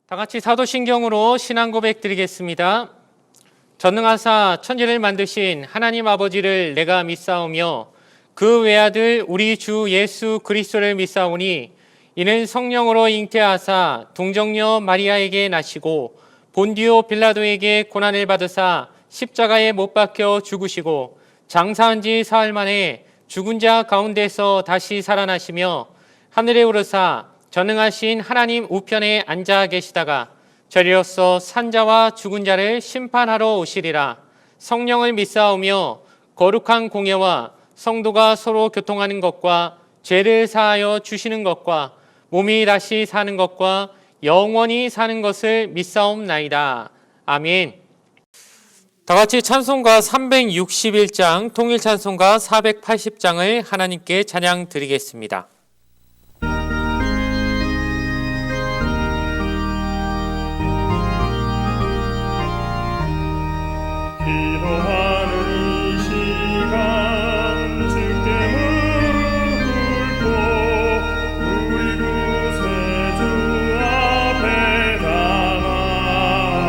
다 같이 사도신경으로 신앙 고백 드리겠습니다. 전능하사 천지를 만드신 하나님 아버지를 내가 믿사오며 그 외아들 우리 주 예수 그리스도를 믿사오니 이는 성령으로 잉태하사 동정녀 마리아에게 나시고 본디오 빌라도에게 고난을 받으사 십자가에 못 박혀 죽으시고 장사한 지 사흘 만에 죽은 자 가운데서 다시 살아나시며 하늘에 오르사 전능하신 하나님 우편에 앉아 계시다가 저리로서 산자와 죽은 자를 심판하러 오시리라. 성령을 믿사오며 거룩한 공예와 성도가 서로 교통하는 것과 죄를 사하여 주시는 것과 몸이 다시 사는 것과 영원히 사는 것을 믿사옵나이다. 아멘. 다 같이 찬송가 361장, 통일 찬송가 480장을 하나님께 찬양 드리겠습니다. 기도하는 이 시간 주께 무릎 꿇고 우리 구세주 앞에 다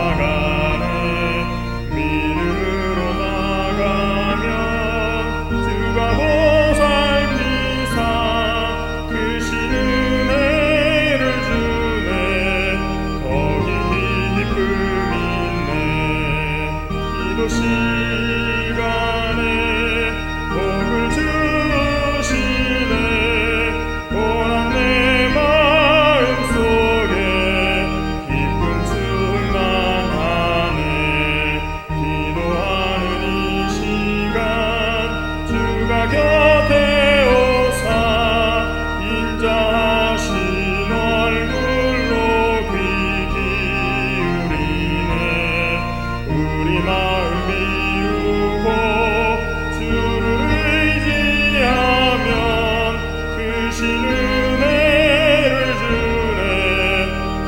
나아가네. 믿음으로 나가면 주가 보살피사 크신 은혜를 주네. 거기 기쁨 있네. 기도 시간에 복을 주시네. 고난 내 마음속에 기쁨 충만하네. 기도하는 이 시간 주가 곁에 오사 인자하신 얼굴로 귀 기울이네. 우리 마음 비우고 주를 의지하면 크신 은혜를 주네.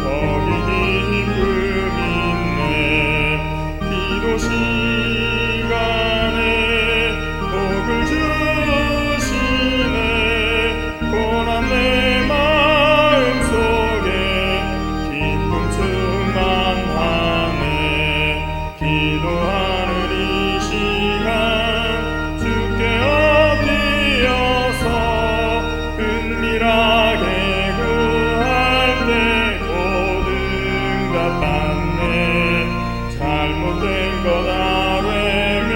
거기 기쁨 있네. 기도 시간에 복을 주시네. 고난 내 마음속에 기쁨 충만하네. 기도하는 이 시간 주께 엎드려서 은밀하게 구할 때 곧 응답받네. 잘못된 것 아뢰면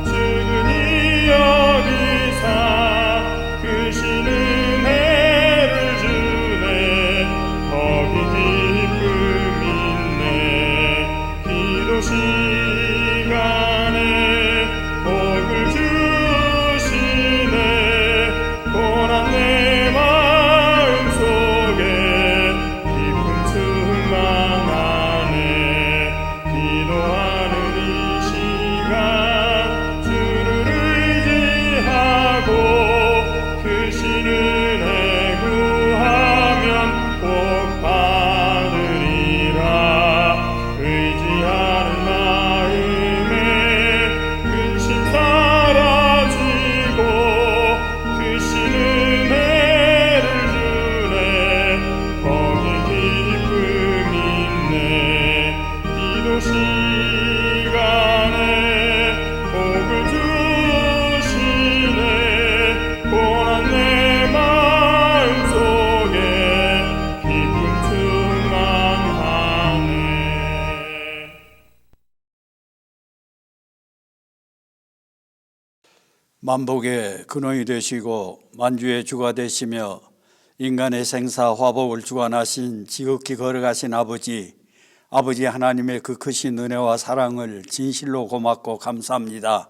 측은히 여기사 크신 은혜를 주네. 거기 기쁨 있네. 기도 시간에 복을 주시네. 고난 내 마음속에 기쁨 충만하네. 기도하는 이 시간 주를 의지하고 크신 은혜 구하면 복 받으리라. 의지하는 마음에 근심 사라지고 크신 은혜를 주네. 거기 기쁨 있네. 기도 시간에 복을 주시네. 고난 내 마음속에 기쁨 충만하네. 만복의 근원이 되시고 만주의 주가 되시며 인간의 생사 화복을 주관하신 지극히 거룩하신 아버지 하나님의 그 크신 은혜와 사랑을 진실로 고맙고 감사합니다.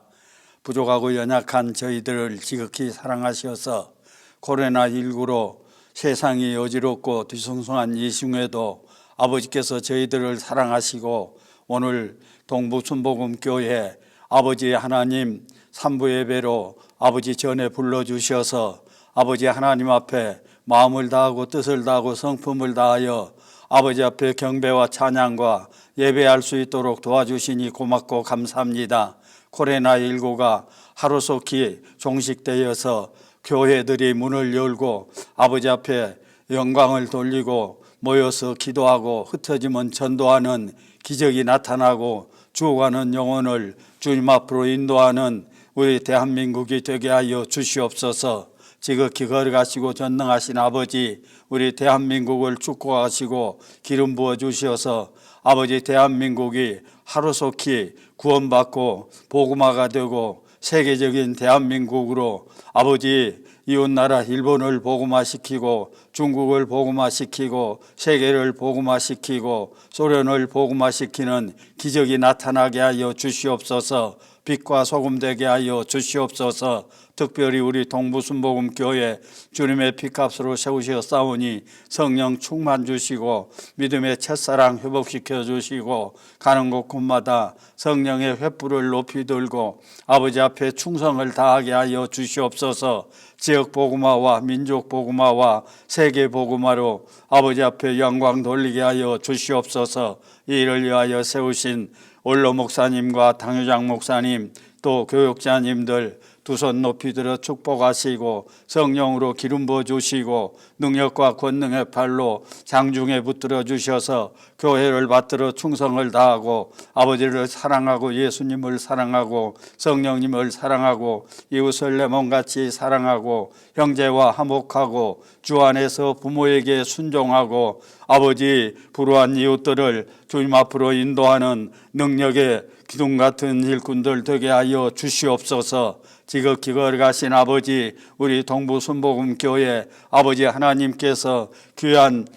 부족하고 연약한 저희들을 지극히 사랑하셔서 코로나19로 세상이 어지럽고 뒤숭숭한 이 중에도 아버지께서 저희들을 사랑하시고 오늘 동부순복음교회 아버지 하나님 삼부 예배로 아버지 전에 불러주셔서 아버지 하나님 앞에 마음을 다하고 뜻을 다하고 성품을 다하여 아버지 앞에 경배와 찬양과 예배할 수 있도록 도와주시니 고맙고 감사합니다. 코로나19가 하루속히 종식되어서 교회들이 문을 열고 아버지 앞에 영광을 돌리고 모여서 기도하고 흩어지면 전도하는 기적이 나타나고 죽어가는 영혼을 주님 앞으로 인도하는 우리 대한민국이 되게 하여 주시옵소서. 지극히 걸어가시고 전능하신 아버지, 우리 대한민국을 축복하시고 기름 부어 주셔서 아버지 대한민국이 하루속히 구원받고 복음화가 되고 세계적인 대한민국으로 아버지 이웃나라 일본을 복음화시키고 중국을 복음화시키고 세계를 복음화시키고 소련을 복음화시키는 기적이 나타나게 하여 주시옵소서. 빛과 소금 되게 하여 주시옵소서. 특별히 우리 동부순복음교회 주님의 피값으로 세우셨사오니 성령 충만 주시고 믿음의 첫사랑 회복시켜 주시고 가는 곳곳마다 성령의 횃불을 높이 들고 아버지 앞에 충성을 다하게 하여 주시옵소서. 지역 복음화와 민족 복음화와 세계 복음화로 아버지 앞에 영광 돌리게 하여 주시옵소서. 이 일을 위하여 세우신 원로 목사님과 당회장 목사님 또 교육자님들 두 손 높이 들어 축복하시고 성령으로 기름 부어 주시고 능력과 권능의 팔로 장중에 붙들어 주셔서 교회를 받들어 충성을 다하고 아버지를 사랑하고 예수님을 사랑하고 성령님을 사랑하고 이웃을 내 몸같이 사랑하고 형제와 화목하고 주 안에서 부모에게 순종하고 아버지 불우한 이웃들을 주님 앞으로 인도하는 능력의 기둥 같은 일꾼들 되게 하여 주시옵소서. 지극히 걸어가신 아버지, 우리 동부순복음교회 아버지 하나님께서 귀한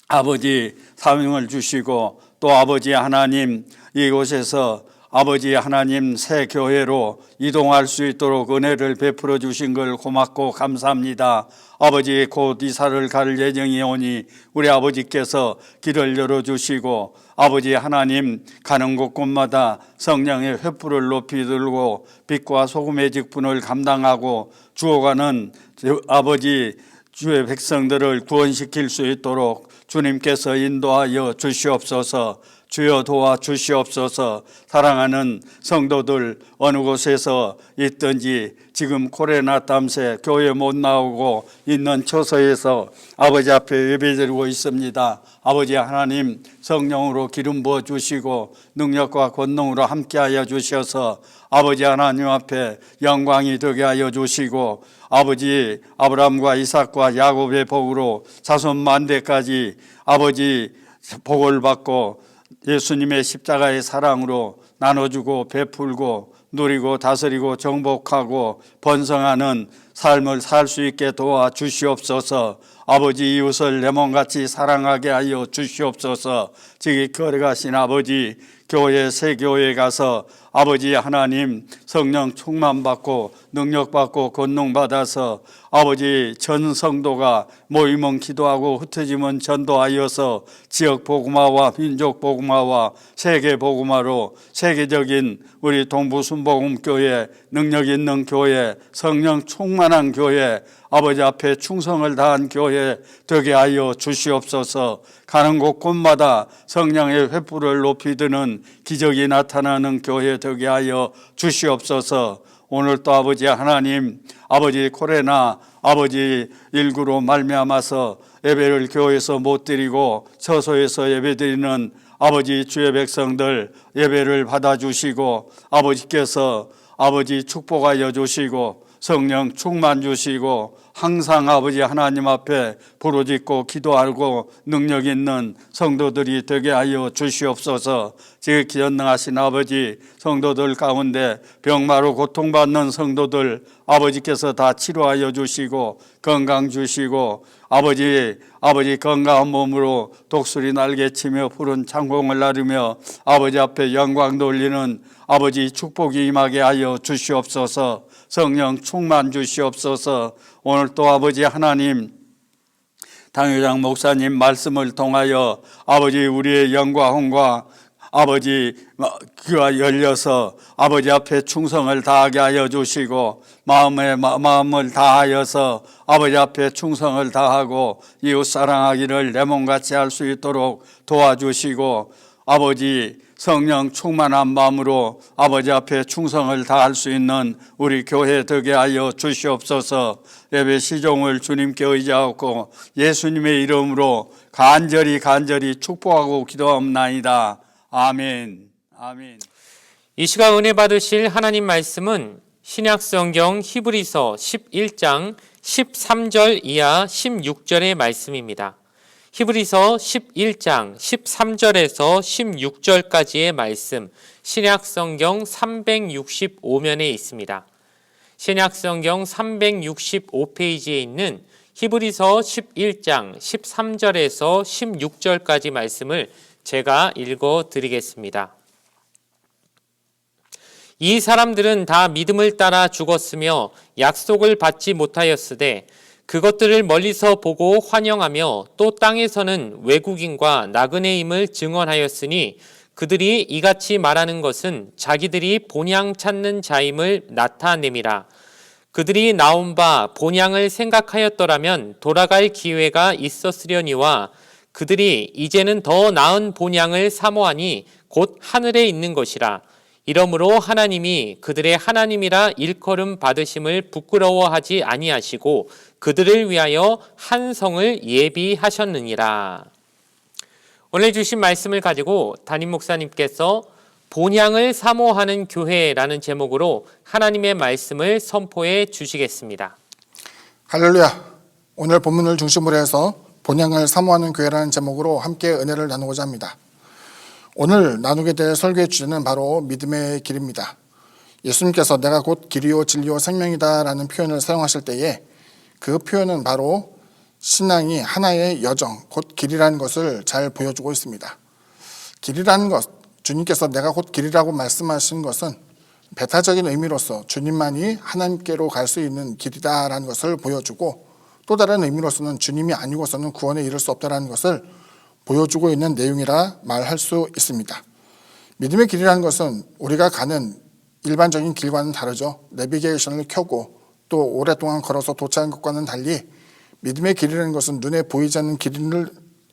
아버지 사명을 주시고 또 아버지 하나님 이곳에서 아버지 하나님 새 교회로 이동할 수 있도록 은혜를 베풀어 주신 걸 고맙고 감사합니다. 아버지 곧 이사를 갈 예정이 오니 우리 아버지께서 길을 열어주시고 아버지 하나님 가는 곳곳마다 성령의 횃불을 높이 들고 빛과 소금의 직분을 감당하고 죽어가는 아버지 주의 백성들을 구원시킬 수 있도록 주님께서 인도하여 주시옵소서. 주여 도와 주시옵소서. 사랑하는 성도들 어느 곳에서 있든지 지금 코로나 땀새 교회 못 나오고 있는 처소에서 아버지 앞에 예배드리고 있습니다. 아버지 하나님 성령으로 기름 부어 주시고 능력과 권능으로 함께하여 주셔서 아버지 하나님 앞에 영광이 되게 하여 주시고 아버지 아브라함과 이삭과 야곱의 복으로 자손 만대까지 아버지 복을 받고 예수님의 십자가의 사랑으로 나눠주고 베풀고 누리고 다스리고 정복하고 번성하는 삶을 살 수 있게 도와 주시옵소서. 아버지 이웃을 내 몸같이 사랑하게 하여 주시옵소서. 지금 걸어가신 아버지 교회 새 교회에 가서 아버지 하나님 성령 충만 받고 능력 받고 권능 받아서 아버지 전 성도가 모이면 기도하고 흩어지면 전도하여서 지역 복음화와 민족 복음화와 세계 복음화로 세계적인 우리 동부순복음교회 능력 있는 교회 성령 충만한 교회 아버지 앞에 충성을 다한 교회 되게 하여 주시옵소서. 가는 곳곳마다 성령의 횃불을 높이 드는 기적이 나타나는 교회 되게 하여 주시옵소서. 오늘 또 아버지 하나님 아버지 코로나 아버지 19로 말미암아서 예배를 교회에서 못 드리고 처소에서 예배드리는 아버지 주의 백성들 예배를 받아주시고 아버지께서 아버지 축복하여 주시고 성령 충만 주시고 항상 아버지 하나님 앞에 부르짖고 기도하고 능력 있는 성도들이 되게 하여 주시옵소서. 지극히 전능하신 아버지 성도들 가운데 병마로 고통받는 성도들 아버지께서 다 치료하여 주시고 건강 주시고 아버지 건강한 몸으로 독수리 날개치며 푸른 창공을 나르며 아버지 앞에 영광 돌리는 아버지 축복이 임하게 하여 주시옵소서. 성령 충만 주시옵소서. 오늘 또 아버지 하나님 당회장 목사님 말씀을 통하여 아버지 우리의 영과 혼과 아버지 귀가 열려서 아버지 앞에 충성을 다하게 하여 주시고 마음을 다하여서 아버지 앞에 충성을 다하고 이웃 사랑하기를 내 몸같이 할 수 있도록 도와주시고 아버지 성령 충만한 마음으로 아버지 앞에 충성을 다할 수 있는 우리 교회 되게 하여 주시옵소서. 예배 시종을 주님께 의지하고 예수님의 이름으로 간절히 축복하고 기도하옵나이다. 아멘. 아멘. 이 시간 은혜 받으실 하나님 말씀은 신약성경 히브리서 11장 13절 이하 16절의 말씀입니다. 히브리서 11장 13절에서 16절까지의 말씀, 신약성경 365면에 있습니다. 신약성경 365페이지에 있는 히브리서 11장 13절에서 16절까지 말씀을 제가 읽어 드리겠습니다. 이 사람들은 다 믿음을 따라 죽었으며 약속을 받지 못하였으되 그것들을 멀리서 보고 환영하며 또 땅에서는 외국인과 나그네임을 증언하였으니 그들이 이같이 말하는 것은 자기들이 본향 찾는 자임을 나타냄이라. 그들이 나온 바 본향을 생각하였더라면 돌아갈 기회가 있었으려니와 그들이 이제는 더 나은 본향을 사모하니 곧 하늘에 있는 것이라. 이러므로 하나님이 그들의 하나님이라 일컬음 받으심을 부끄러워하지 아니하시고 그들을 위하여 한 성을 예비하셨느니라. 오늘 주신 말씀을 가지고 담임 목사님께서 본향을 사모하는 교회라는 제목으로 하나님의 말씀을 선포해 주시겠습니다. 할렐루야. 오늘 본문을 중심으로 해서 본향을 사모하는 교회라는 제목으로 함께 은혜를 나누고자 합니다. 오늘 나누게 될 설교의 주제는 바로 믿음의 길입니다. 예수님께서 내가 곧 길이요 진리요 생명이다 라는 표현을 사용하실 때에 그 표현은 바로 신앙이 하나의 여정, 곧 길이라는 것을 잘 보여주고 있습니다. 길이라는 것, 주님께서 내가 곧 길이라고 말씀하신 것은 배타적인 의미로서 주님만이 하나님께로 갈 수 있는 길이다라는 것을 보여주고 또 다른 의미로서는 주님이 아니고서는 구원에 이를 수 없다라는 것을 보여주고 있는 내용이라 말할 수 있습니다. 믿음의 길이라는 것은 우리가 가는 일반적인 길과는 다르죠. 내비게이션을 켜고 또 오랫동안 걸어서 도착한 것과는 달리 믿음의 길이라는 것은 눈에 보이지 않는 길을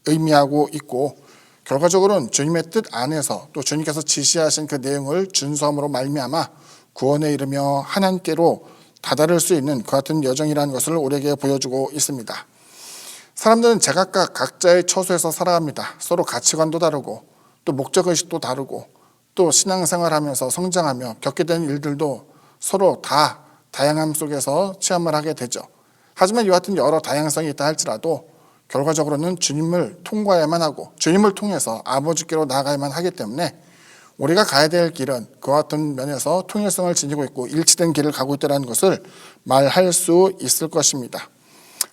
의미하고 있고 결과적으로는 주님의 뜻 안에서 또 주님께서 지시하신 그 내용을 준수함으로 말미암아 구원에 이르며 하나님께로 다다를 수 있는 그 같은 여정이라는 것을 우리에게 보여주고 있습니다. 사람들은 제각각 각자의 처소에서 살아갑니다. 서로 가치관도 다르고 또 목적의식도 다르고 또 신앙생활하면서 성장하며 겪게 되는 일들도 서로 다 다양함 속에서 체험을 하게 되죠. 하지만 이와 같은 여러 다양성이 있다 할지라도 결과적으로는 주님을 통과해야만 하고 주님을 통해서 아버지께로 나아가야만 하기 때문에 우리가 가야 될 길은 그와 같은 면에서 통일성을 지니고 있고 일치된 길을 가고 있다는 것을 말할 수 있을 것입니다.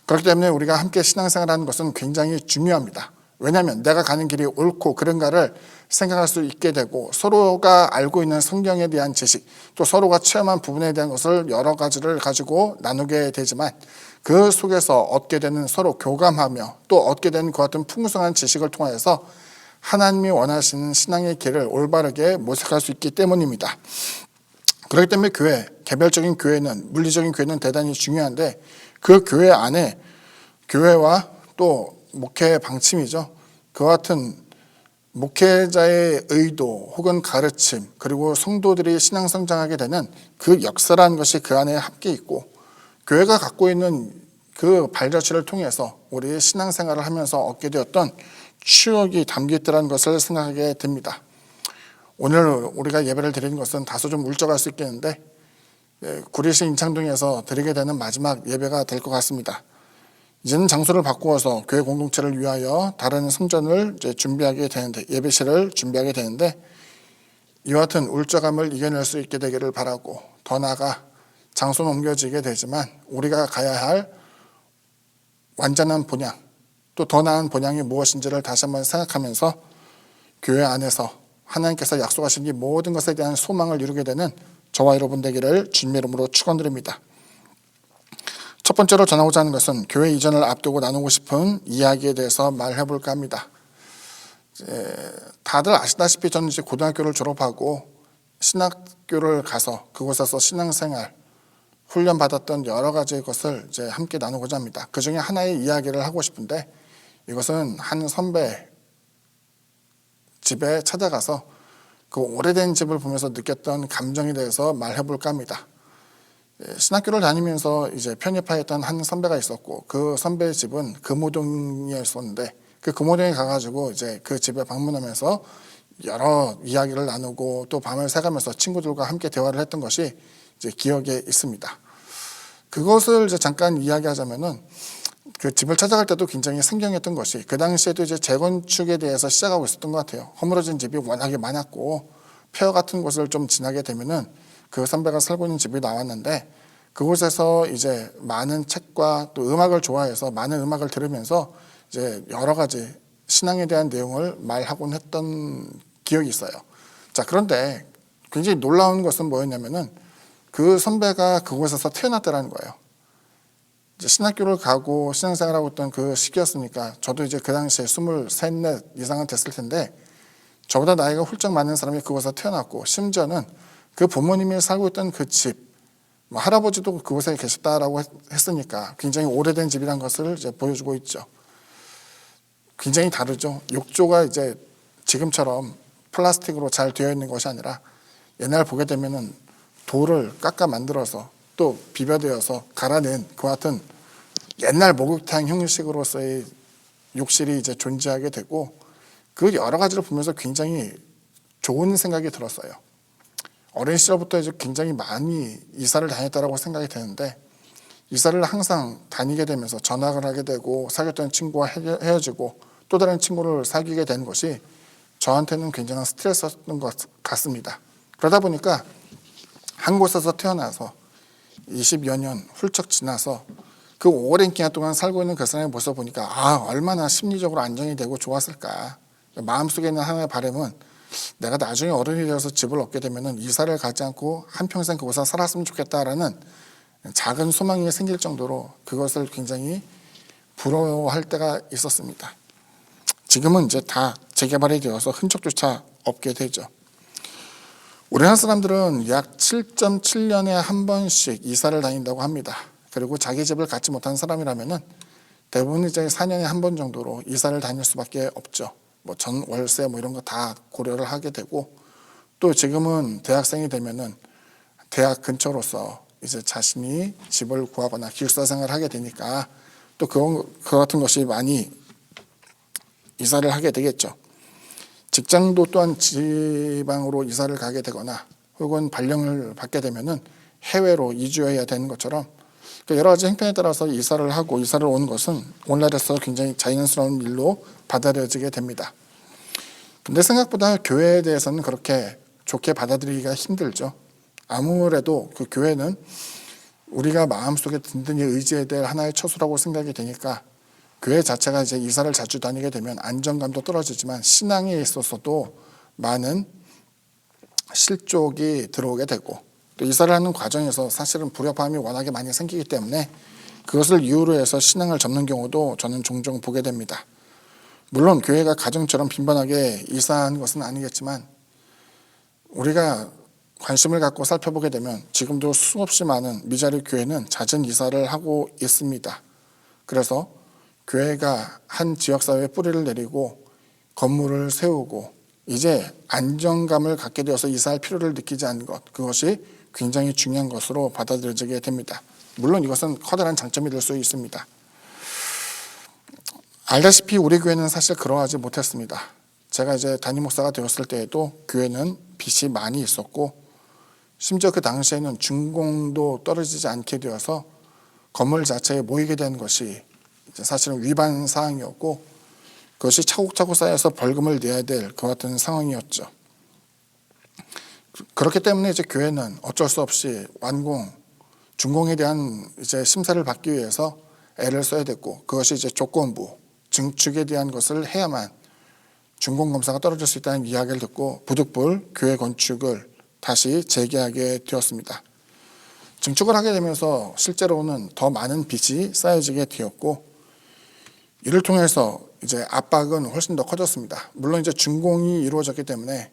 그렇기 때문에 우리가 함께 신앙생활하는 것은 굉장히 중요합니다. 왜냐하면 내가 가는 길이 옳고 그른가를 생각할 수 있게 되고 서로가 알고 있는 성경에 대한 지식 또 서로가 체험한 부분에 대한 것을 여러 가지를 가지고 나누게 되지만 그 속에서 얻게 되는 서로 교감하며 또 얻게 되는 그 같은 풍성한 지식을 통해서 하나님이 원하시는 신앙의 길을 올바르게 모색할 수 있기 때문입니다. 그렇기 때문에 교회, 개별적인 교회는 물리적인 교회는 대단히 중요한데 그 교회 안에 교회와 또 목회의 방침이죠. 그와 같은 목회자의 의도 혹은 가르침 그리고 성도들이 신앙 성장하게 되는 그 역사라는 것이 그 안에 함께 있고 교회가 갖고 있는 그 발자취를 통해서 우리의 신앙생활을 하면서 얻게 되었던 추억이 담겨있다는 것을 생각하게 됩니다. 오늘 우리가 예배를 드리는 것은 다소 좀 울적할 수 있겠는데 구리시 인창동에서 드리게 되는 마지막 예배가 될 것 같습니다. 이제는 장소를 바꾸어서 교회 공동체를 위하여 다른 성전을 이제 준비하게 되는데 예배실을 준비하게 되는데 이와 같은 울적함을 이겨낼 수 있게 되기를 바라고 더 나아가 장소는 옮겨지게 되지만 우리가 가야 할 완전한 본향 또 더 나은 본향이 무엇인지를 다시 한번 생각하면서 교회 안에서 하나님께서 약속하신 이 모든 것에 대한 소망을 이루게 되는 저와 여러분 되기를 주님의 이름으로 축원드립니다. 첫 번째로 전하고자 하는 것은 교회 이전을 앞두고 나누고 싶은 이야기에 대해서 말해 볼까 합니다. 다들 아시다시피 저는 이제 고등학교를 졸업하고 신학교를 가서 그곳에서 신앙생활 훈련 받았던 여러 가지 것을 이제 함께 나누고자 합니다. 그 중에 하나의 이야기를 하고 싶은데 이것은 한 선배 집에 찾아가서 그 오래된 집을 보면서 느꼈던 감정에 대해서 말해볼까 합니다. 신학교를 다니면서 이제 편입하였던 한 선배가 있었고, 그 선배의 집은 금호동이었었는데, 그 금호동에 가가지고 이제 그 집에 방문하면서 여러 이야기를 나누고 또 밤을 새가면서 친구들과 함께 대화를 했던 것이 이제 기억에 있습니다. 그것을 이제 잠깐 이야기하자면은, 그 집을 찾아갈 때도 굉장히 생경했던 것이, 그 당시에도 이제 재건축에 대해서 시작하고 있었던 것 같아요. 허물어진 집이 워낙에 많았고 폐허 같은 곳을 좀 지나게 되면은 그 선배가 살고 있는 집이 나왔는데, 그곳에서 이제 많은 책과 또 음악을 좋아해서 많은 음악을 들으면서 이제 여러 가지 신앙에 대한 내용을 말하곤 했던 기억이 있어요. 자, 그런데 굉장히 놀라운 것은 뭐였냐면은 그 선배가 그곳에서 태어났다라는 거예요. 이제 신학교를 가고 신앙생활하고 있던 그 시기였으니까 저도 이제 그 당시에 23, 24 이상은 됐을 텐데, 저보다 나이가 훌쩍 많은 사람이 그곳에서 태어났고, 심지어는 그 부모님이 살고 있던 그 집, 할아버지도 그곳에 계셨다라고 했으니까 굉장히 오래된 집이란 것을 이제 보여주고 있죠. 굉장히 다르죠. 욕조가 이제 지금처럼 플라스틱으로 잘 되어 있는 것이 아니라 옛날 보게 되면은 돌을 깎아 만들어서 또 비벼대어서 갈아낸 그와 같은 옛날 목욕탕 형식으로서의 욕실이 이제 존재하게 되고, 그 여러 가지를 보면서 굉장히 좋은 생각이 들었어요. 어린 시절부터 이제 굉장히 많이 이사를 다녔다라고 생각이 되는데, 이사를 항상 다니게 되면서 전학을 하게 되고 사귀었던 친구와 헤어지고 또 다른 친구를 사귀게 된 것이 저한테는 굉장한 스트레스였던 것 같습니다. 그러다 보니까 한 곳에서 태어나서 20여 년 훌쩍 지나서 그 오랜 기간 동안 살고 있는 그 사람의 모습을 보니까 얼마나 심리적으로 안정이 되고 좋았을까. 마음속에 있는 하나의 바람은 내가 나중에 어른이 되어서 집을 얻게 되면 이사를 가지 않고 한평생 그곳에서 살았으면 좋겠다라는 작은 소망이 생길 정도로 그것을 굉장히 부러워할 때가 있었습니다. 지금은 이제 다 재개발이 되어서 흔적조차 없게 되죠. 우리나라 사람들은 약 7.7년에 한 번씩 이사를 다닌다고 합니다. 그리고 자기 집을 갖지 못한 사람이라면은 대부분 이제 4년에 한 번 정도로 이사를 다닐 수밖에 없죠. 뭐 전 월세 뭐 이런 거 다 고려를 하게 되고, 또 지금은 대학생이 되면은 대학 근처로서 이제 자신이 집을 구하거나 기숙사 생활을 하게 되니까 또 그거 같은 것이 많이 이사를 하게 되겠죠. 직장도 또한 지방으로 이사를 가게 되거나 혹은 발령을 받게 되면은 해외로 이주해야 되는 것처럼 여러 가지 행편에 따라서 이사를 하고 이사를 온 것은 오늘날에서 굉장히 자연스러운 일로 받아들여지게 됩니다. 근데 생각보다 교회에 대해서는 그렇게 좋게 받아들이기가 힘들죠. 아무래도 그 교회는 우리가 마음속에 든든히 의지해야 될 하나의 처소라고 생각이 되니까 교회 자체가 이제 이사를 자주 다니게 되면 안정감도 떨어지지만 신앙에 있어서도 많은 실족이 들어오게 되고, 또 이사를 하는 과정에서 사실은 불협화음이 워낙에 많이 생기기 때문에 그것을 이유로 해서 신앙을 접는 경우도 저는 종종 보게 됩니다. 물론 교회가 가정처럼 빈번하게 이사하는 것은 아니겠지만 우리가 관심을 갖고 살펴보게 되면 지금도 수없이 많은 미자립 교회는 잦은 이사를 하고 있습니다. 그래서 교회가 한 지역사회에 뿌리를 내리고 건물을 세우고 이제 안정감을 갖게 되어서 이사할 필요를 느끼지 않는 것, 그것이 굉장히 중요한 것으로 받아들여지게 됩니다. 물론 이것은 커다란 장점이 될 수 있습니다. 알다시피 우리 교회는 사실 그러하지 못했습니다. 제가 이제 담임 목사가 되었을 때에도 교회는 빚이 많이 있었고, 심지어 그 당시에는 준공도 떨어지지 않게 되어서 건물 자체에 모이게 된 것이 사실은 위반 사항이었고, 그것이 차곡차곡 쌓여서 벌금을 내야 될 그 같은 상황이었죠. 그렇기 때문에 이제 교회는 어쩔 수 없이 준공에 대한 이제 심사를 받기 위해서 애를 써야 됐고, 그것이 이제 조건부, 증축에 대한 것을 해야만 준공 검사가 떨어질 수 있다는 이야기를 듣고 부득불 교회 건축을 다시 재개하게 되었습니다. 증축을 하게 되면서 실제로는 더 많은 빚이 쌓여지게 되었고, 이를 통해서 이제 압박은 훨씬 더 커졌습니다. 물론 이제 준공이 이루어졌기 때문에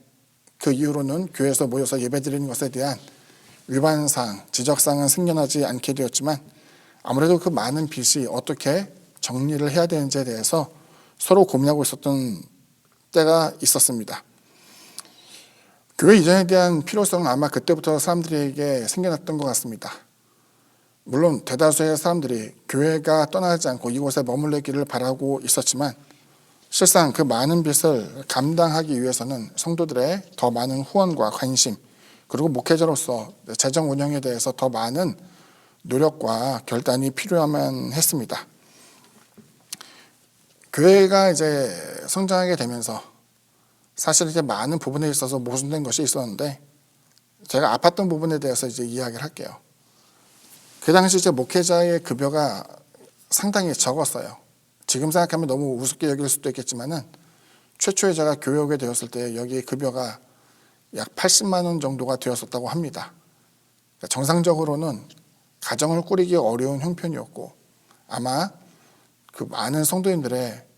그 이후로는 교회에서 모여서 예배드리는 것에 대한 위반사항, 지적사항은 생겨나지 않게 되었지만 아무래도 그 많은 빚이 어떻게 정리를 해야 되는지에 대해서 서로 고민하고 있었던 때가 있었습니다. 교회 이전에 대한 필요성은 아마 그때부터 사람들에게 생겨났던 것 같습니다. 물론 대다수의 사람들이 교회가 떠나지 않고 이곳에 머물르기를 바라고 있었지만 실상 그 많은 빚을 감당하기 위해서는 성도들의 더 많은 후원과 관심, 그리고 목회자로서 재정 운영에 대해서 더 많은 노력과 결단이 필요하면 했습니다. 교회가 이제 성장하게 되면서 사실 이제 많은 부분에 있어서 모순된 것이 있었는데 제가 아팠던 부분에 대해서 이제 이야기를 할게요. 그 당시 이제 목회자의 급여가 상당히 적었어요. 지금 생각하면 너무 우습게 여길 수도 있겠지만은 최초에 제가 교회 오게 되었을 때 여기 급여가 약 80만 원 정도가 되었었다고 합니다. 그러니까 정상적으로는 가정을 꾸리기 어려운 형편이었고 아마 그 많은 성도님들의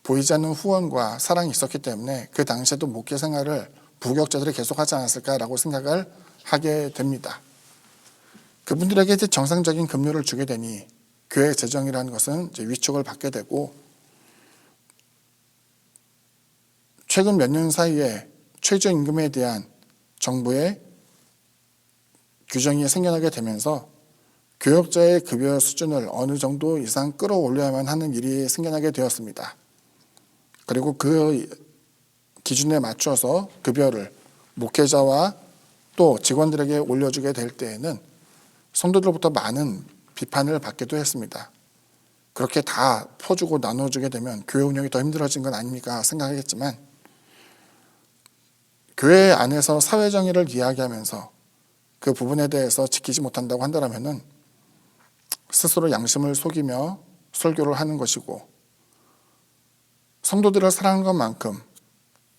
보이지 않는 후원과 사랑이 있었기 때문에 그 당시에도 목회 생활을 부교역자들이 계속하지 않았을까라고 생각을 하게 됩니다. 그분들에게 이제 정상적인 급료를 주게 되니 교회 재정이라는 것은 이제 위축을 받게 되고 최근 몇 년 사이에 최저임금에 대한 정부의 규정이 생겨나게 되면서 교역자의 급여 수준을 어느 정도 이상 끌어올려야만 하는 일이 생겨나게 되었습니다. 그리고 그 기준에 맞춰서 급여를 목회자와 또 직원들에게 올려주게 될 때에는 성도들로부터 많은 비판을 받기도 했습니다. 그렇게 다 퍼주고 나눠주게 되면 교회 운영이 더 힘들어진 건 아닙니까 생각하겠지만 교회 안에서 사회정의를 이야기하면서 그 부분에 대해서 지키지 못한다고 한다면은 스스로 양심을 속이며 설교를 하는 것이고 성도들을 사랑하는 것만큼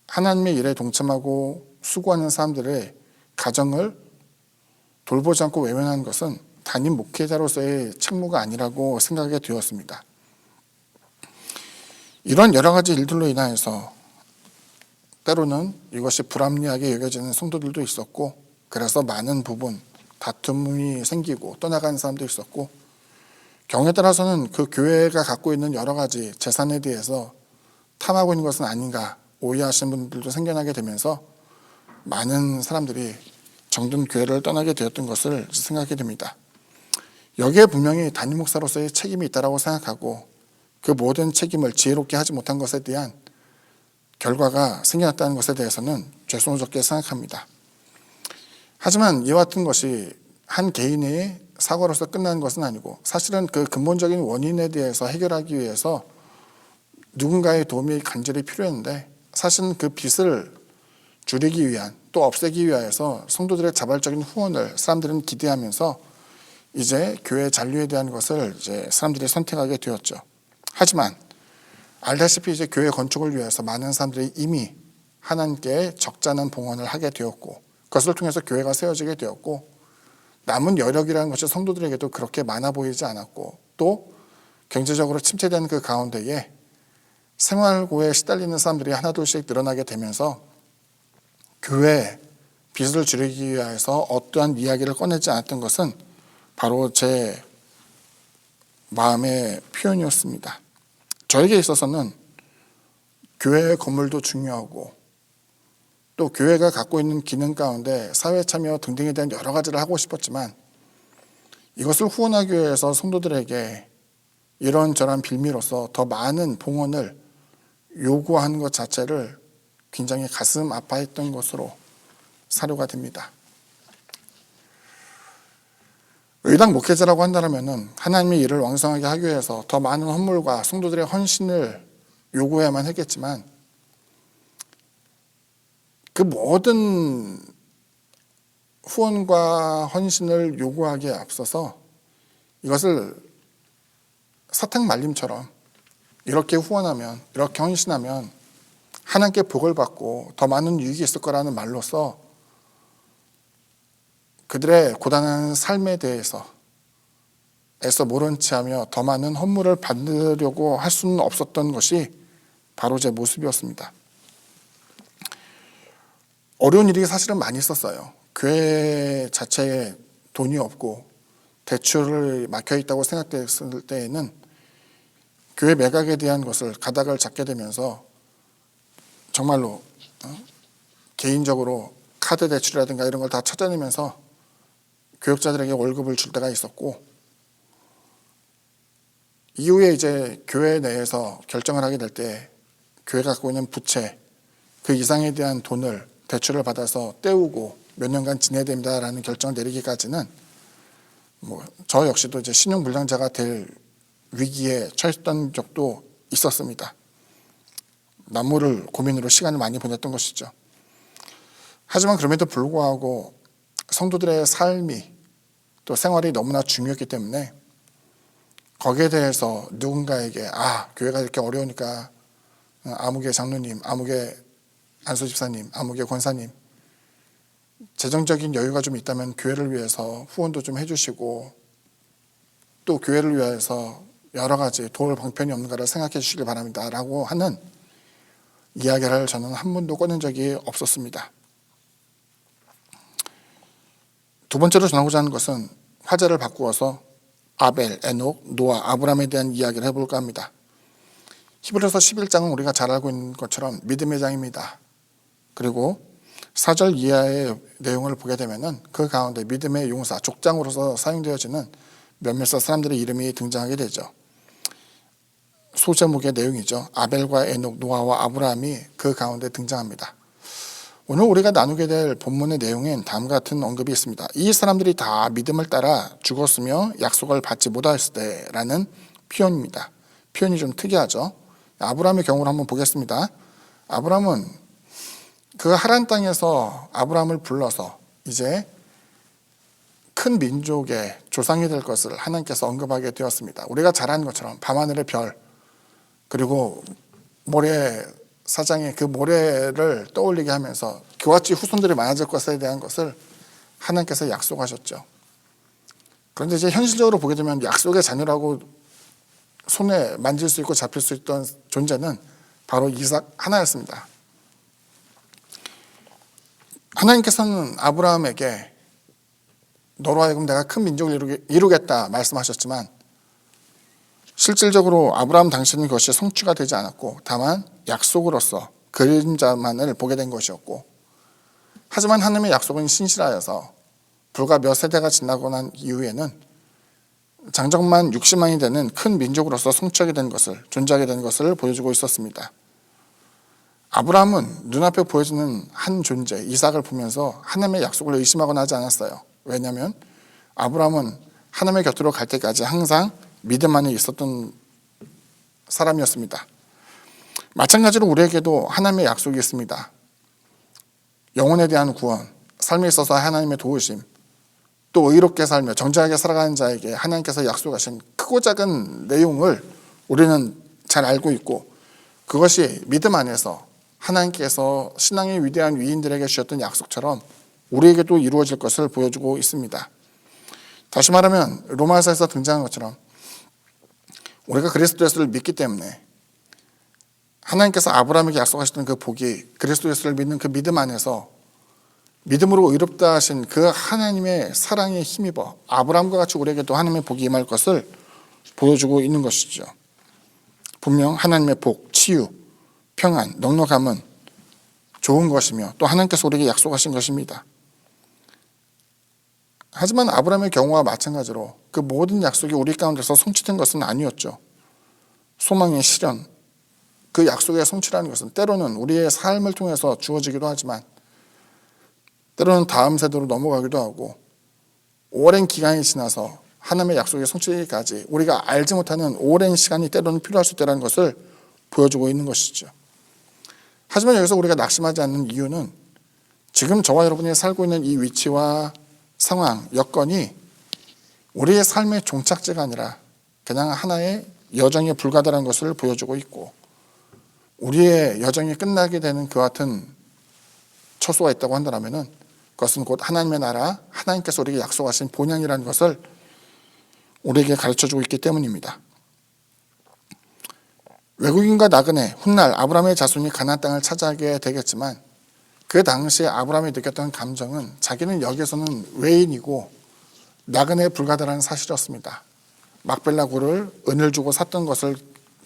하나님의 일에 동참하고 수고하는 사람들의 가정을 돌보지 않고 외면하는 것은 담임 목회자로서의 책무가 아니라고 생각하게 되었습니다. 이런 여러 가지 일들로 인하여서 때로는 이것이 불합리하게 여겨지는 성도들도 있었고 그래서 많은 부분 다툼이 생기고 떠나가는 사람도 있었고 경우에 따라서는 그 교회가 갖고 있는 여러 가지 재산에 대해서 탐하고 있는 것은 아닌가 오해하시는 분들도 생겨나게 되면서 많은 사람들이 정든 교회를 떠나게 되었던 것을 생각하게 됩니다. 여기에 분명히 담임 목사로서의 책임이 있다고 생각하고 그 모든 책임을 지혜롭게 하지 못한 것에 대한 결과가 생겨났다는 것에 대해서는 죄송스럽게 생각합니다. 하지만 이와 같은 것이 한 개인의 사고로서 끝나는 것은 아니고 사실은 그 근본적인 원인에 대해서 해결하기 위해서 누군가의 도움이 간절히 필요했는데 사실은 그 빚을 줄이기 위한 또 없애기 위하여서 성도들의 자발적인 후원을 사람들은 기대하면서 이제 교회 잔류에 대한 것을 이제 사람들이 선택하게 되었죠. 하지만 알다시피 이제 교회 건축을 위해서 많은 사람들이 이미 하나님께 적잖은 봉헌을 하게 되었고 그것을 통해서 교회가 세워지게 되었고 남은 여력이라는 것이 성도들에게도 그렇게 많아 보이지 않았고 또 경제적으로 침체된 그 가운데에 생활고에 시달리는 사람들이 하나둘씩 늘어나게 되면서 교회 빚을 줄이기 위해서 어떠한 이야기를 꺼내지 않았던 것은 바로 제 마음의 표현이었습니다. 저에게 있어서는 교회 건물도 중요하고 또 교회가 갖고 있는 기능 가운데 사회 참여 등등에 대한 여러 가지를 하고 싶었지만 이것을 후원하기 위해서 성도들에게 이런저런 빌미로서 더 많은 봉헌을 요구하는 것 자체를 굉장히 가슴 아파했던 것으로 사료가 됩니다. 의당 목회자라고 한다면 하나님의 일을 왕성하게 하기 위해서 더 많은 헌물과 성도들의 헌신을 요구해야만 했겠지만 그 모든 후원과 헌신을 요구하기에 앞서서 이것을 사탕 말림처럼 이렇게 후원하면 이렇게 헌신하면 하나님께 복을 받고 더 많은 유익이 있을 거라는 말로써 그들의 고단한 삶에 대해서 애써 모른 체 하며 더 많은 헌물을 받으려고 할 수는 없었던 것이 바로 제 모습이었습니다. 어려운 일이 사실은 많이 있었어요. 교회 자체에 돈이 없고 대출을 막혀 있다고 생각됐을 때에는 교회 매각에 대한 것을 가닥을 잡게 되면서 정말로 개인적으로 카드 대출이라든가 이런 걸 다 찾아내면서 교역자들에게 월급을 줄 때가 있었고, 이후에 이제 교회 내에서 결정을 하게 될 때 교회가 갖고 있는 부채 그 이상에 대한 돈을 대출을 받아서 떼우고 몇 년간 지내야 됩니다라는 결정을 내리기까지는 저 역시도 이제 신용불량자가 될 위기에 처했던 적도 있었습니다. 남모를 고민으로 시간을 많이 보냈던 것이죠. 하지만 그럼에도 불구하고 성도들의 삶이 또 생활이 너무나 중요했기 때문에 거기에 대해서 누군가에게 교회가 이렇게 어려우니까 아무개 장로님, 아무개 안수집사님, 아무개 권사님 재정적인 여유가 좀 있다면 교회를 위해서 후원도 좀 해주시고 또 교회를 위해서 여러 가지 도울 방편이 없는가를 생각해 주시길 바랍니다 라고 하는 이야기를 저는 한 번도 꺼낸 적이 없었습니다. 두 번째로 전하고자 하는 것은 화제를 바꾸어서 아벨, 에녹, 노아, 아브람에 대한 이야기를 해볼까 합니다. 히브리서 11장은 우리가 잘 알고 있는 것처럼 믿음의 장입니다. 그리고 4절 이하의 내용을 보게 되면 그 가운데 믿음의 용사, 족장으로서 사용되어지는 몇몇 사람들의 이름이 등장하게 되죠. 소제목의 내용이죠. 아벨과 에녹, 노아와 아브라함이 그 가운데 등장합니다. 오늘 우리가 나누게 될 본문의 내용엔 다음과 같은 언급이 있습니다. 이 사람들이 다 믿음을 따라 죽었으며 약속을 받지 못하였을 때라는 표현입니다. 표현이 좀 특이하죠. 아브라함의 경우를 한번 보겠습니다. 아브라함은 그 하란 땅에서 아브라함을 불러서 이제 큰 민족의 조상이 될 것을 하나님께서 언급하게 되었습니다. 우리가 잘 아는 것처럼 밤하늘의 별 그리고 모래 사장의 그 모래를 떠올리게 하면서 그같이 후손들이 많아질 것에 대한 것을 하나님께서 약속하셨죠. 그런데 이제 현실적으로 보게 되면 약속의 자녀라고 손에 만질 수 있고 잡힐 수 있던 존재는 바로 이삭 하나였습니다. 하나님께서는 아브라함에게 너로 하여금 내가 큰 민족을 이루겠다 말씀하셨지만 실질적으로 아브라함 당시에는 그것이 성취가 되지 않았고 다만 약속으로서 그림자만을 보게 된 것이었고, 하지만 하나님의 약속은 신실하여서 불과 몇 세대가 지나고 난 이후에는 장정만 60만이 되는 큰 민족으로서 성취하게 된 것을, 존재하게 된 것을 보여주고 있었습니다. 아브라함은 눈앞에 보여지는 한 존재 이삭을 보면서 하나님의 약속을 의심하거나 하지 않았어요. 왜냐하면 아브라함은 하나님의 곁으로 갈 때까지 항상 믿음 안에 있었던 사람이었습니다. 마찬가지로 우리에게도 하나님의 약속이 있습니다. 영혼에 대한 구원, 삶에 있어서 하나님의 도우심, 또 의롭게 살며 정직하게 살아가는 자에게 하나님께서 약속하신 크고 작은 내용을 우리는 잘 알고 있고, 그것이 믿음 안에서 하나님께서 신앙의 위대한 위인들에게 주셨던 약속처럼 우리에게도 이루어질 것을 보여주고 있습니다. 다시 말하면 로마서에서 등장한 것처럼 우리가 그리스도 예수를 믿기 때문에 하나님께서 아브라함에게 약속하셨던 그 복이 그리스도 예수를 믿는 그 믿음 안에서 믿음으로 의롭다 하신 그 하나님의 사랑에 힘입어 아브라함과 같이 우리에게도 하나님의 복이 임할 것을 보여주고 있는 것이죠. 분명 하나님의 복, 치유, 평안, 넉넉함은 좋은 것이며 또 하나님께서 우리에게 약속하신 것입니다. 하지만 아브라함의 경우와 마찬가지로 그 모든 약속이 우리 가운데서 성취된 것은 아니었죠. 소망의 실현, 그 약속의 성취라는 것은 때로는 우리의 삶을 통해서 주어지기도 하지만 때로는 다음 세대로 넘어가기도 하고 오랜 기간이 지나서 하나님의 약속의 성취까지 우리가 알지 못하는 오랜 시간이 때로는 필요할 수 있다는 것을 보여주고 있는 것이죠. 하지만 여기서 우리가 낙심하지 않는 이유는 지금 저와 여러분이 살고 있는 이 위치와 상황, 여건이 우리의 삶의 종착지가 아니라 그냥 하나의 여정에 불과하다는 것을 보여주고 있고, 우리의 여정이 끝나게 되는 그 같은 처소가 있다고 한다면 그것은 곧 하나님의 나라, 하나님께서 우리에게 약속하신 본향이라는 것을 우리에게 가르쳐주고 있기 때문입니다. 외국인과 나그네, 훗날 아브라함의 자손이 가나안 땅을 차지하게 되겠지만 그 당시에 아브라함이 느꼈던 감정은 자기는 여기에서는 외인이고 나그네에 불과하다는 사실이었습니다. 막벨라 굴을 은을 주고 샀던 것을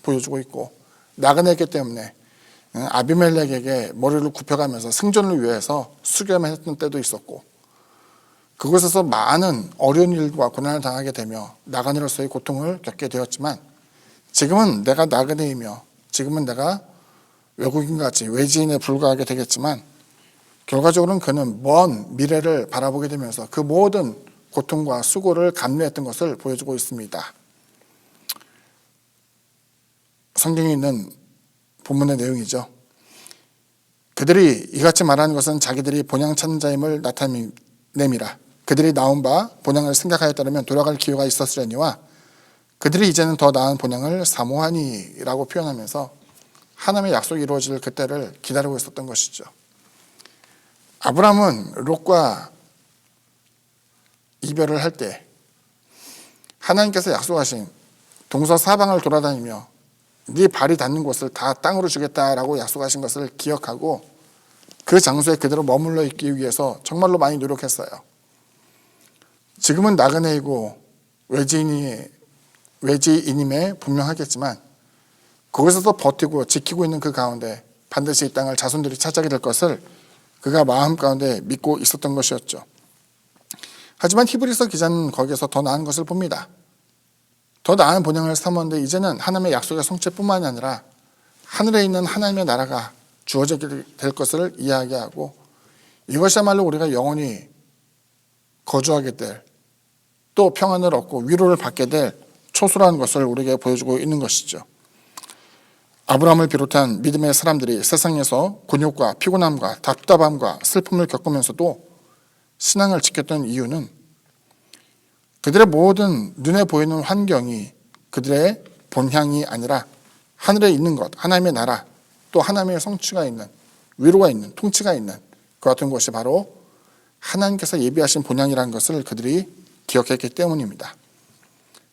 보여주고 있고 나그네이기 때문에 아비멜렉에게 머리를 굽혀가면서 생존을 위해서 수렴을 했던 때도 있었고, 그곳에서 많은 어려운 일과 고난을 당하게 되며 나그네로서의 고통을 겪게 되었지만, 지금은 내가 나그네이며 지금은 내가 외국인같이 외지인에 불과하게 되겠지만, 결과적으로는 그는 먼 미래를 바라보게 되면서 그 모든 고통과 수고를 감내했던 것을 보여주고 있습니다. 성경에 있는 본문의 내용이죠. 그들이 이같이 말하는 것은 자기들이 본향 찾는 자임을 나타냄이라. 그들이 나온 바 본향을 생각하였다면 돌아갈 기회가 있었으려니와 그들이 이제는 더 나은 본향을 사모하니 라고 표현하면서 하나님의 약속이 이루어질 그때를 기다리고 있었던 것이죠. 아브라함은 롯과 이별을 할 때 하나님께서 약속하신 동서사방을 돌아다니며 네 발이 닿는 곳을 다 땅으로 주겠다라고 약속하신 것을 기억하고 그 장소에 그대로 머물러 있기 위해서 정말로 많이 노력했어요. 지금은 나그네이고 외지인임에 분명하겠지만 거기서도 버티고 지키고 있는 그 가운데 반드시 이 땅을 자손들이 차지하게 될 것을 그가 마음 가운데 믿고 있었던 것이었죠. 하지만 히브리서 기자는 거기에서 더 나은 것을 봅니다. 더 나은 본향을 삼았는데 이제는 하나님의 약속의 성취뿐만이 아니라 하늘에 있는 하나님의 나라가 주어지게 될 것을 이야기하고 이것이야말로 우리가 영원히 거주하게 될, 또 평안을 얻고 위로를 받게 될 초소라는 것을 우리에게 보여주고 있는 것이죠. 아브라함을 비롯한 믿음의 사람들이 세상에서 곤욕과 피곤함과 답답함과 슬픔을 겪으면서도 신앙을 지켰던 이유는 그들의 모든 눈에 보이는 환경이 그들의 본향이 아니라 하늘에 있는 것, 하나님의 나라, 또 하나님의 성취가 있는, 위로가 있는, 통치가 있는 그 같은 것이 바로 하나님께서 예비하신 본향이라는 것을 그들이 기억했기 때문입니다.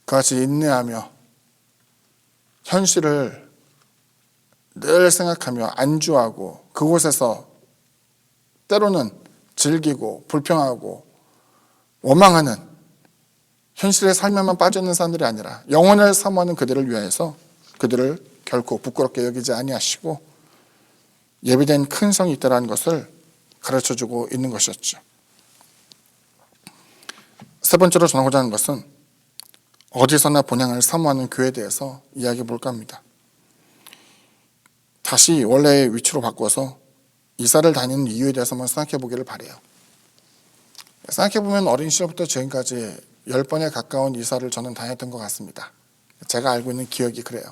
그같이 인내하며 현실을 늘 생각하며 안주하고 그곳에서 때로는 즐기고 불평하고 원망하는 현실의 삶에만 빠져있는 사람들이 아니라 영혼을 사모하는 그들을 위하여서 그들을 결코 부끄럽게 여기지 아니하시고 예비된 큰 성이 있다는 것을 가르쳐주고 있는 것이었죠. 세 번째로 전하고자 하는 것은 어디서나 본향을 사모하는 교회에 대해서 이야기해 볼까 합니다. 다시 원래의 위치로 바꿔서 이사를 다니는 이유에 대해서 한번 생각해 보기를 바라요. 생각해 보면 어린 시절부터 지금까지 10번에 가까운 이사를 저는 다녔던 것 같습니다. 제가 알고 있는 기억이 그래요.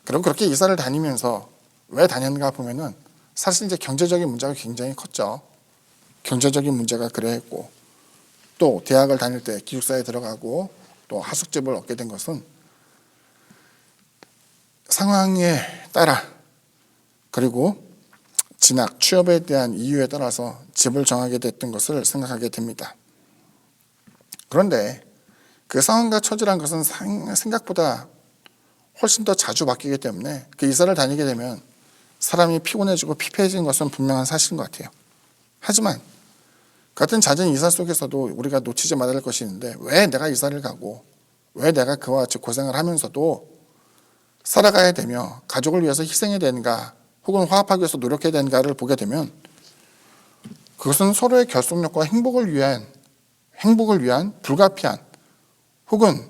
그럼 그렇게 이사를 다니면서 왜 다녔는가 보면은 사실 이제 경제적인 문제가 굉장히 컸죠. 경제적인 문제가 그래했고 또 대학을 다닐 때 기숙사에 들어가고 또 하숙집을 얻게 된 것은 상황에 따라 그리고 진학, 취업에 대한 이유에 따라서 집을 정하게 됐던 것을 생각하게 됩니다. 그런데 그 상황과 처지란 것은 생각보다 훨씬 더 자주 바뀌기 때문에 그 이사를 다니게 되면 사람이 피곤해지고 피폐해지는 것은 분명한 사실인 것 같아요. 하지만 같은 잦은 이사 속에서도 우리가 놓치지 말아야 할 것이 있는데 왜 내가 이사를 가고 왜 내가 그와 같이 고생을 하면서도 살아가야 되며 가족을 위해서 희생해야 되는가 혹은 화합하기 위해서 노력해야 되는가를 보게 되면 그것은 서로의 결속력과 행복을 위한 불가피한 혹은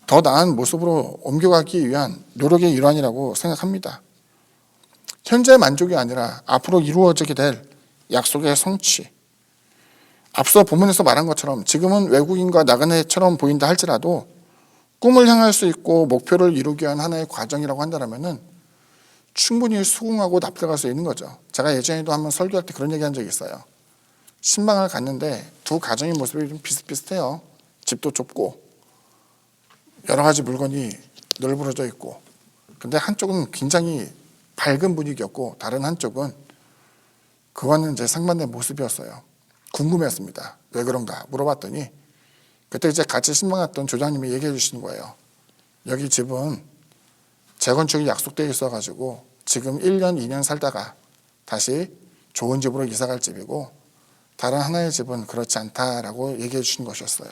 더 나은 모습으로 옮겨가기 위한 노력의 일환이라고 생각합니다. 현재의 만족이 아니라 앞으로 이루어지게 될 약속의 성취. 앞서 본문에서 말한 것처럼 지금은 외국인과 나그네처럼 보인다 할지라도 꿈을 향할 수 있고 목표를 이루기 위한 하나의 과정이라고 한다면 충분히 수긍하고 납득할 수 있는 거죠. 제가 예전에도 한번 설교할 때 그런 얘기한 적이 있어요. 신방을 갔는데 두 가정의 모습이 좀 비슷비슷해요. 집도 좁고 여러 가지 물건이 널브러져 있고 근데 한쪽은 굉장히 밝은 분위기였고 다른 한쪽은 그와는 이제 상반된 모습이었어요. 궁금했습니다. 왜 그런가 물어봤더니 그때 이제 같이 신방했던 조장님이 얘기해 주시는 거예요. 여기 집은 재건축이 약속되어 있어가지고 지금 1년, 2년 살다가 다시 좋은 집으로 이사갈 집이고 다른 하나의 집은 그렇지 않다라고 얘기해 주신 것이었어요.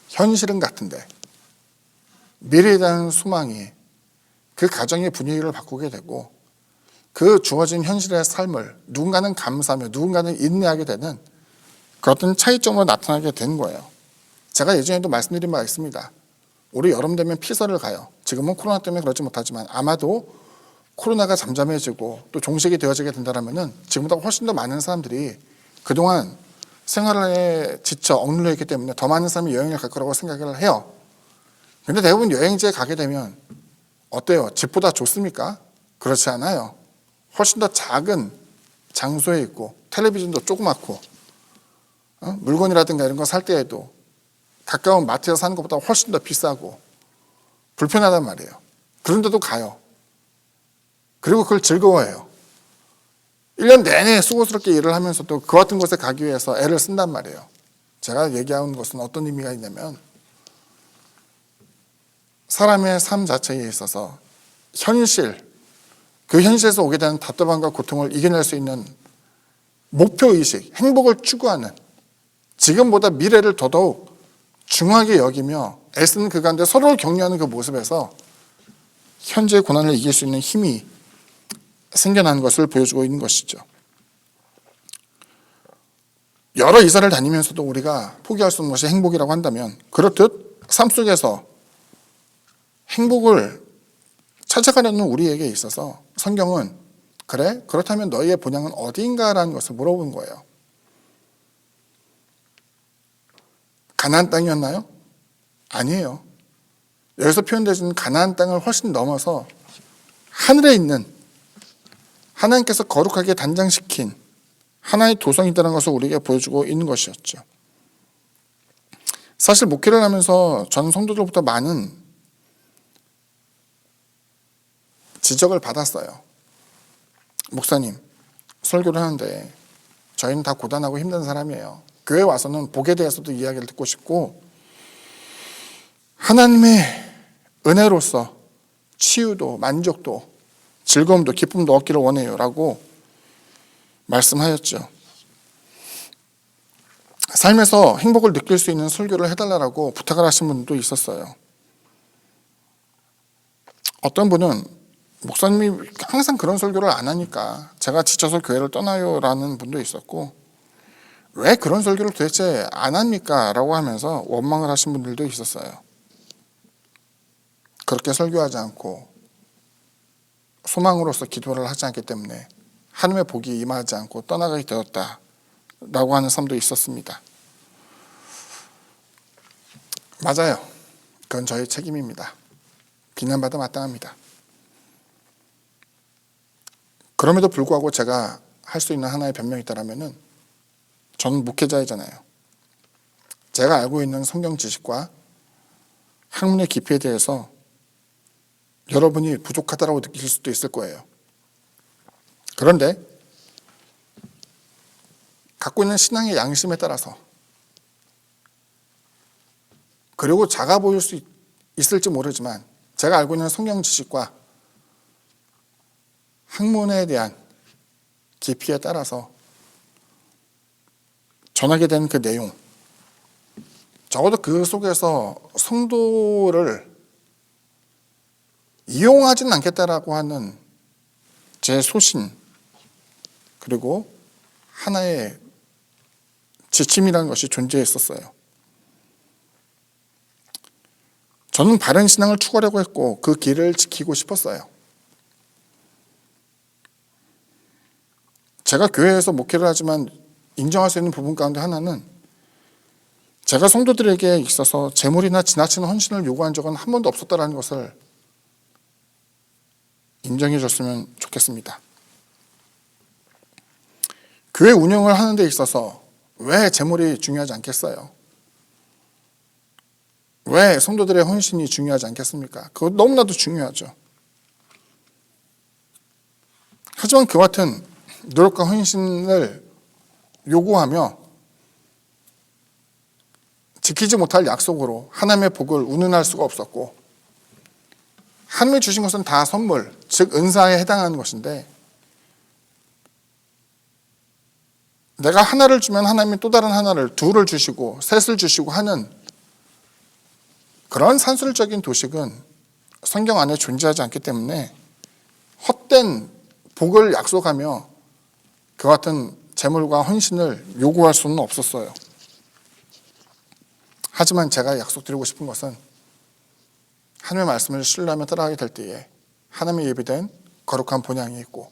현실은 같은데 미래에 대한 소망이 그 가정의 분위기를 바꾸게 되고 그 주어진 현실의 삶을 누군가는 감사하며 누군가는 인내하게 되는 그 어떤 차이점으로 나타나게 된 거예요. 제가 예전에도 말씀드린 바가 있습니다. 올해 여름 되면 피서를 가요. 지금은 코로나 때문에 그러지 못하지만 아마도 코로나가 잠잠해지고 또 종식이 되어지게 된다면 지금보다 훨씬 더 많은 사람들이 그동안 생활에 지쳐 억눌려 있기 때문에 더 많은 사람이 여행을 갈 거라고 생각을 해요. 근데 대부분 여행지에 가게 되면 어때요? 집보다 좋습니까? 그렇지 않아요. 훨씬 더 작은 장소에 있고 텔레비전도 조그맣고 물건이라든가 이런 거 살 때에도 가까운 마트에서 사는 것보다 훨씬 더 비싸고 불편하단 말이에요. 그런데도 가요. 그리고 그걸 즐거워해요. 1년 내내 수고스럽게 일을 하면서도 그 같은 곳에 가기 위해서 애를 쓴단 말이에요. 제가 얘기하는 것은 어떤 의미가 있냐면 사람의 삶 자체에 있어서 그 현실에서 오게 되는 답답함과 고통을 이겨낼 수 있는 목표의식, 행복을 추구하는 지금보다 미래를 더더욱 중요하게 여기며 애쓰는 그 가운데 서로를 격려하는 그 모습에서 현재의 고난을 이길 수 있는 힘이 생겨나는 것을 보여주고 있는 것이죠. 여러 이사를 다니면서도 우리가 포기할 수 없는 것이 행복이라고 한다면 그렇듯 삶 속에서 행복을 찾아가려는 우리에게 있어서 성경은 그래? 그렇다면 너희의 본향은 어디인가라는 것을 물어본 거예요. 가나안 땅이었나요? 아니에요. 여기서 표현되어진 가나안 땅을 훨씬 넘어서 하늘에 있는 하나님께서 거룩하게 단장시킨 하나의 도성이라는 것을 우리에게 보여주고 있는 것이었죠. 사실 목회를 하면서 저는 성도들로부터 많은 지적을 받았어요. 목사님, 설교를 하는데 저희는 다 고단하고 힘든 사람이에요. 교회 와서는 복에 대해서도 이야기를 듣고 싶고 하나님의 은혜로서 치유도 만족도 즐거움도 기쁨도 얻기를 원해요 라고 말씀하였죠. 삶에서 행복을 느낄 수 있는 설교를 해달라고 부탁을 하신 분도 있었어요. 어떤 분은 목사님이 항상 그런 설교를 안 하니까 제가 지쳐서 교회를 떠나요 라는 분도 있었고 왜 그런 설교를 도대체 안 합니까? 라고 하면서 원망을 하신 분들도 있었어요. 그렇게 설교하지 않고 소망으로서 기도를 하지 않기 때문에 하나님의 복이 임하지 않고 떠나가게 되었다라고 하는 사람도 있었습니다. 맞아요. 그건 저의 책임입니다. 비난받아 마땅합니다. 그럼에도 불구하고 제가 할 수 있는 하나의 변명이 있다면 저는 목회자이잖아요. 제가 알고 있는 성경 지식과 학문의 깊이에 대해서 여러분이 부족하다고 느낄 수도 있을 거예요. 그런데 갖고 있는 신앙의 양심에 따라서 그리고 작아 보일 수 있을지 모르지만 제가 알고 있는 성경 지식과 학문에 대한 깊이에 따라서 전하게 된 그 내용, 적어도 그 속에서 성도를 이용하지는 않겠다라고 하는 제 소신 그리고 하나의 지침이라는 것이 존재했었어요. 저는 바른 신앙을 추구하려고 했고 그 길을 지키고 싶었어요. 제가 교회에서 목회를 하지만 인정할 수 있는 부분 가운데 하나는 제가 성도들에게 있어서 재물이나 지나치는 헌신을 요구한 적은 한 번도 없었다는 것을 인정해 줬으면 좋겠습니다. 교회 운영을 하는 데 있어서 왜 재물이 중요하지 않겠어요? 왜 성도들의 헌신이 중요하지 않겠습니까? 그거 너무나도 중요하죠. 하지만 그와 같은 노력과 헌신을 요구하며 지키지 못할 약속으로 하나님의 복을 운운할 수가 없었고 하나님이 주신 것은 다 선물, 즉 은사에 해당하는 것인데 내가 하나를 주면 하나님이 또 다른 하나를 둘을 주시고 셋을 주시고 하는 그런 산술적인 도식은 성경 안에 존재하지 않기 때문에 헛된 복을 약속하며 그 같은 재물과 헌신을 요구할 수는 없었어요. 하지만 제가 약속드리고 싶은 것은 하나님의 말씀을 신뢰하며 따라가게 될 때에 하나님의 예비된 거룩한 본향이 있고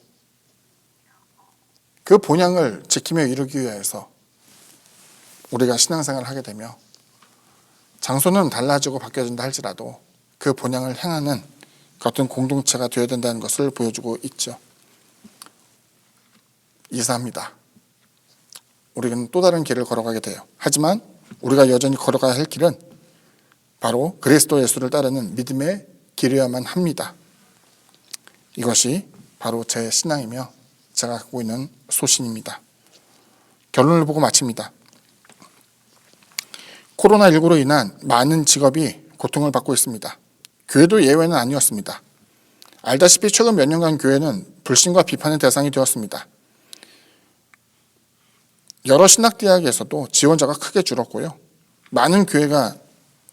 그 본향을 지키며 이루기 위해서 우리가 신앙생활을 하게 되며 장소는 달라지고 바뀌어진다 할지라도 그 본향을 향하는 그 어떤 공동체가 되어야 된다는 것을 보여주고 있죠. 이사합니다. 우리는 또 다른 길을 걸어가게 돼요. 하지만 우리가 여전히 걸어가야 할 길은 바로 그리스도 예수를 따르는 믿음의 길이어야만 합니다. 이것이 바로 제 신앙이며 제가 갖고 있는 소신입니다. 결론을 보고 마칩니다. 코로나19로 인한 많은 직업이 고통을 받고 있습니다. 교회도 예외는 아니었습니다. 알다시피 최근 몇 년간 교회는 불신과 비판의 대상이 되었습니다. 여러 신학대학에서도 지원자가 크게 줄었고요. 많은 교회가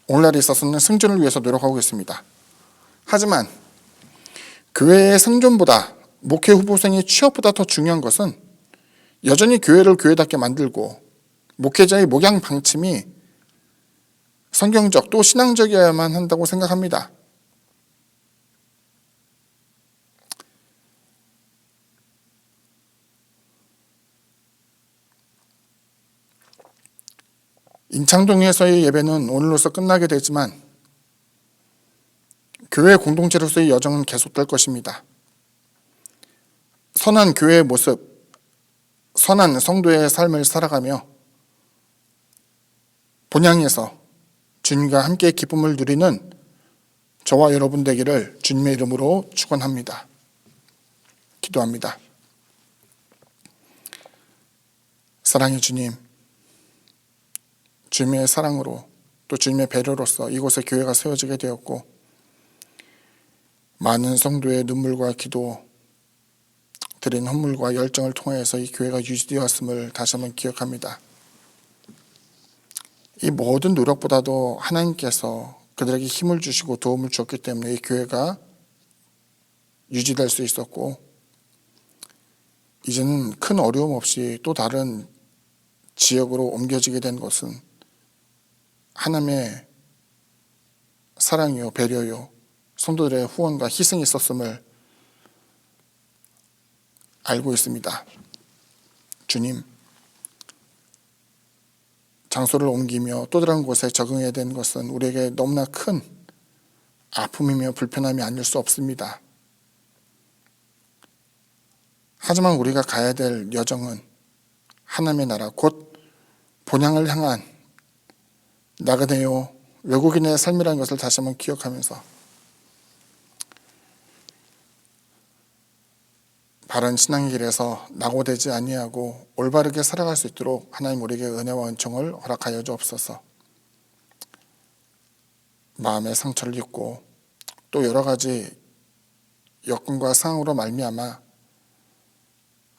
오늘날에 있어서는 생존을 위해서 노력하고 있습니다. 하지만 교회의 생존보다 목회 후보생의 취업보다 더 중요한 것은 여전히 교회를 교회답게 만들고 목회자의 목양 방침이 성경적 또 신앙적이어야만 한다고 생각합니다. 인창동에서의 예배는 오늘로서 끝나게 되지만 교회 공동체로서의 여정은 계속될 것입니다. 선한 교회의 모습, 선한 성도의 삶을 살아가며 본향에서 주님과 함께 기쁨을 누리는 저와 여러분 되기를 주님의 이름으로 축원합니다. 기도합니다. 사랑의 주님, 주님의 사랑으로 또 주님의 배려로서 이곳에 교회가 세워지게 되었고 많은 성도의 눈물과 기도, 드린 헌물과 열정을 통해서 이 교회가 유지되었음을 다시 한번 기억합니다. 이 모든 노력보다도 하나님께서 그들에게 힘을 주시고 도움을 주었기 때문에 이 교회가 유지될 수 있었고 이제는 큰 어려움 없이 또 다른 지역으로 옮겨지게 된 것은 하나님의 사랑이요 배려요 성도들의 후원과 희생이 있었음을 알고 있습니다. 주님, 장소를 옮기며 또 다른 곳에 적응해야 되는 것은 우리에게 너무나 큰 아픔이며 불편함이 아닐 수 없습니다. 하지만 우리가 가야 될 여정은 하나님의 나라 곧 본향을 향한 나그네요 외국인의 삶이라는 것을 다시 한번 기억하면서 바른 신앙의 길에서 낙오되지 아니하고 올바르게 살아갈 수 있도록 하나님 우리에게 은혜와 은총을 허락하여 주옵소서. 마음의 상처를 입고 또 여러 가지 여건과 상황으로 말미암아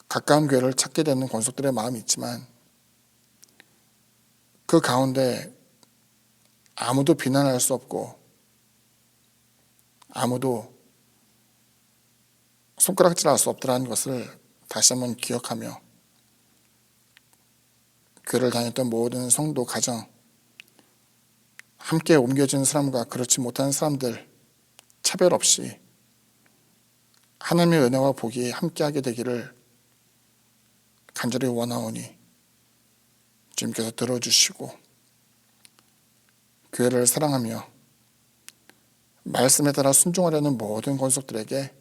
가까운 교회를 찾게 되는 권속들의 마음이 있지만 그 가운데 아무도 비난할 수 없고 아무도 손가락질할 수 없더라는 것을 다시 한번 기억하며 교회를 다녔던 모든 성도 가정 함께 옮겨진 사람과 그렇지 못한 사람들 차별 없이 하나님의 은혜와 복이 함께하게 되기를 간절히 원하오니 주님께서 들어주시고 교회를 사랑하며 말씀에 따라 순종하려는 모든 권속들에게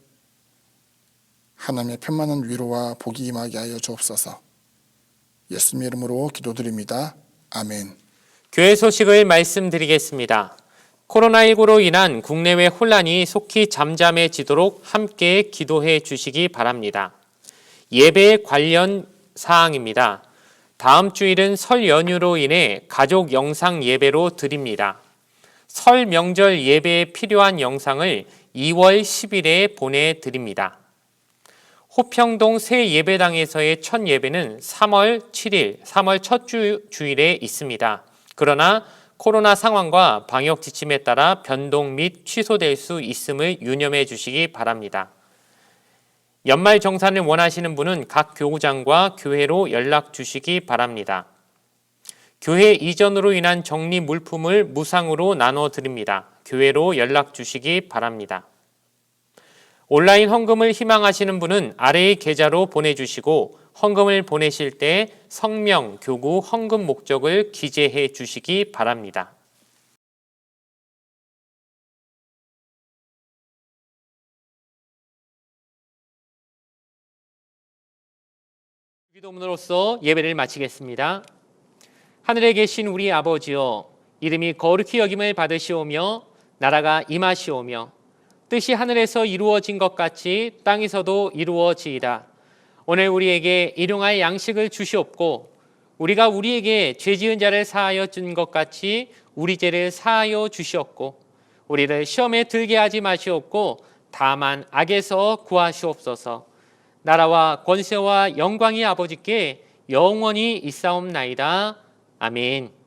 하나님의 편만한 위로와 복이 임하게 하여 주옵소서. 예수님의 이름으로 기도드립니다. 아멘. 교회 소식을 말씀드리겠습니다. 코로나19로 인한 국내외 혼란이 속히 잠잠해지도록 함께 기도해 주시기 바랍니다. 예배 관련 사항입니다. 다음 주일은 설 연휴로 인해 가족 영상 예배로 드립니다. 설 명절 예배에 필요한 영상을 2월 10일에 보내드립니다. 호평동 새 예배당에서의 첫 예배는 3월 7일, 3월 첫 주일에 있습니다. 그러나 코로나 상황과 방역 지침에 따라 변동 및 취소될 수 있음을 유념해 주시기 바랍니다. 연말 정산을 원하시는 분은 각 교구장과 교회로 연락 주시기 바랍니다. 교회 이전으로 인한 정리 물품을 무상으로 나눠 드립니다. 교회로 연락 주시기 바랍니다. 온라인 헌금을 희망하시는 분은 아래의 계좌로 보내주시고 헌금을 보내실 때 성명, 교구, 헌금 목적을 기재해 주시기 바랍니다. 기도문으로써 예배를 마치겠습니다. 하늘에 계신 우리 아버지여, 이름이 거룩히 여김을 받으시오며 나라가 임하시오며 뜻이 하늘에서 이루어진 것 같이 땅에서도 이루어지이다. 오늘 우리에게 일용할 양식을 주시옵고 우리가 우리에게 죄 지은 자를 사하여 준 것 같이 우리 죄를 사하여 주시옵고 우리를 시험에 들게 하지 마시옵고 다만 악에서 구하시옵소서. 나라와 권세와 영광이 아버지께 영원히 있사옵나이다. 아멘.